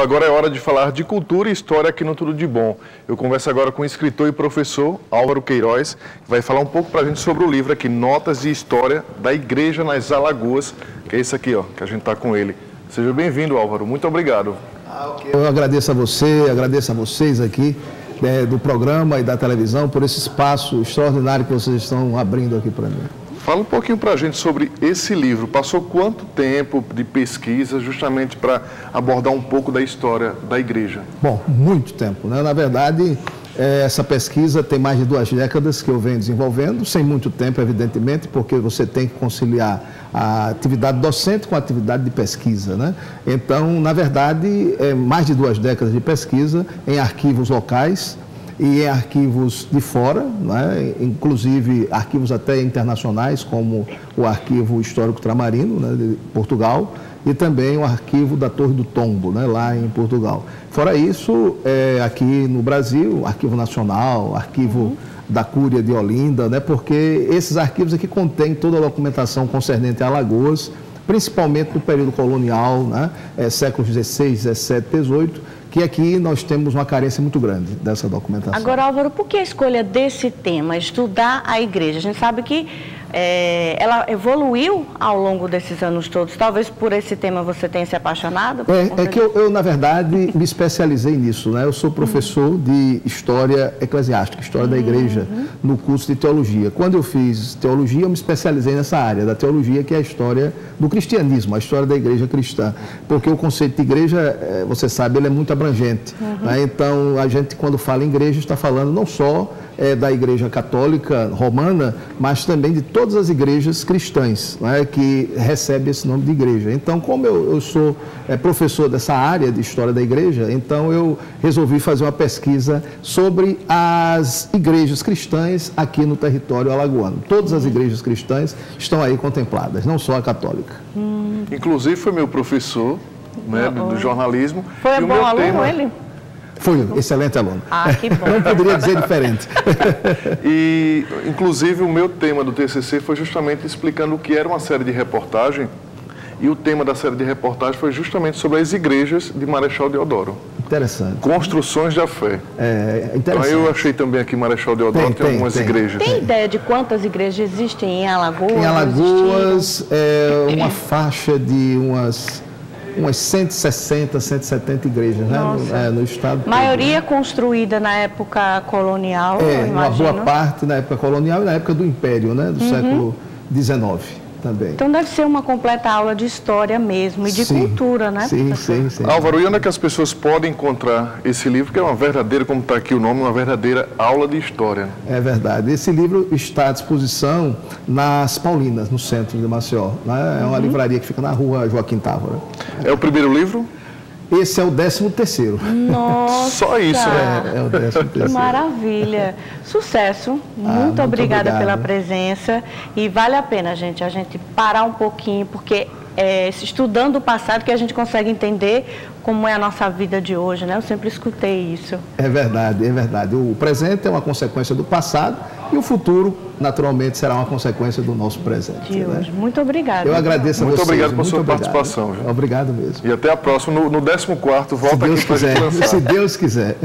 agora é hora de falar de cultura e história aqui no Tudo de Bom. Eu converso agora com o escritor e professor Álvaro Queiroz, que vai falar um pouco para a gente sobre o livro aqui, Notas de História da Igreja nas Alagoas, que é esse aqui, ó, que a gente está com ele. Seja bem-vindo, Álvaro. Muito obrigado. Eu agradeço a você, agradeço a vocês aqui do programa e da televisão por esse espaço extraordinário que vocês estão abrindo aqui para mim. Fala um pouquinho para a gente sobre esse livro. Passou quanto tempo de pesquisa justamente para abordar um pouco da história da igreja? Bom, muito tempo, né? Na verdade, essa pesquisa tem mais de 2 décadas que eu venho desenvolvendo, sem muito tempo, evidentemente, porque você tem que conciliar a atividade docente com a atividade de pesquisa, né? Então, na verdade, é mais de 2 décadas de pesquisa em arquivos locais e em arquivos de fora, né? Inclusive arquivos até internacionais, como o Arquivo Histórico Tramarino, né, de Portugal, e também o arquivo da Torre do Tombo, né, lá em Portugal. Fora isso, aqui no Brasil, Arquivo Nacional, Arquivo da Cúria de Olinda, né, porque esses arquivos aqui contêm toda a documentação concernente a Alagoas, principalmente no período colonial, né, séculos XVI, XVII, XVIII, que aqui nós temos uma carência muito grande dessa documentação. Agora, Álvaro, por que a escolha desse tema, estudar a igreja? A gente sabe que ela evoluiu ao longo desses anos todos. Talvez por esse tema você tenha se apaixonado? É que eu, na verdade, me especializei nisso, né? Eu sou professor de História Eclesiástica, História da Igreja, no curso de Teologia. Quando eu fiz Teologia, eu me especializei nessa área da Teologia, que é a história do cristianismo, a história da Igreja cristã. Porque o conceito de igreja, você sabe, ele é muito abrangente. Né? Então, a gente, quando fala em igreja, está falando não só da Igreja Católica Romana, mas também de todas as igrejas cristãs, né, que recebem esse nome de igreja. Então, como eu sou professor dessa área de História da Igreja, então eu resolvi fazer uma pesquisa sobre as igrejas cristãs aqui no território alagoano. Todas as igrejas cristãs estão aí contempladas, não só a católica. Inclusive foi meu professor, né, do jornalismo. Foi bom aluno ele? Foi um excelente aluno. Ah, que bom. Não poderia dizer diferente. E, inclusive, o meu tema do TCC foi justamente explicando o que era uma série de reportagem. E o tema da série de reportagem foi justamente sobre as igrejas de Marechal Deodoro. Interessante. Construções da fé. Interessante. Então, eu achei também aqui em Marechal Deodoro tem algumas igrejas. Tem ideia de quantas igreas existem em Alagoas? Em Alagoas, uma faixa de umas 160, 170 igrejas, né? No estado. Maioria construída na época colonial, eu uma imagino. boa parte na época colonial e na época do Império, né? Do século XIX também. Então deve ser uma completa aula de história mesmo e de cultura, né? Sim. Álvaro, e onde é que as pessoas podem encontrar esse livro, que é uma verdadeira, como está aqui o nome, uma verdadeira aula de história? É verdade. Esse livro está à disposição nas Paulinas, no centro de Maceió. Né? É uma livraria que fica na rua Joaquim Távora. É o primeiro livro? Esse é o 13º. Nossa! Só isso, né? É o 13º. Que maravilha! Sucesso! Muito obrigada pela presença. E vale a pena, gente, a gente parar um pouquinho, porque estudando o passado que a gente consegue entender como é a nossa vida de hoje, né? Eu sempre escutei isso. É verdade, é verdade. O presente é uma consequência do passado e o futuro, naturalmente, será uma consequência do nosso presente. De hoje. Muito obrigada. Eu agradeço a vocês. Muito obrigado por sua participação. Viu? Obrigado mesmo. E até a próxima. No 14º, volta aqui para a gente lançar. Se Deus quiser.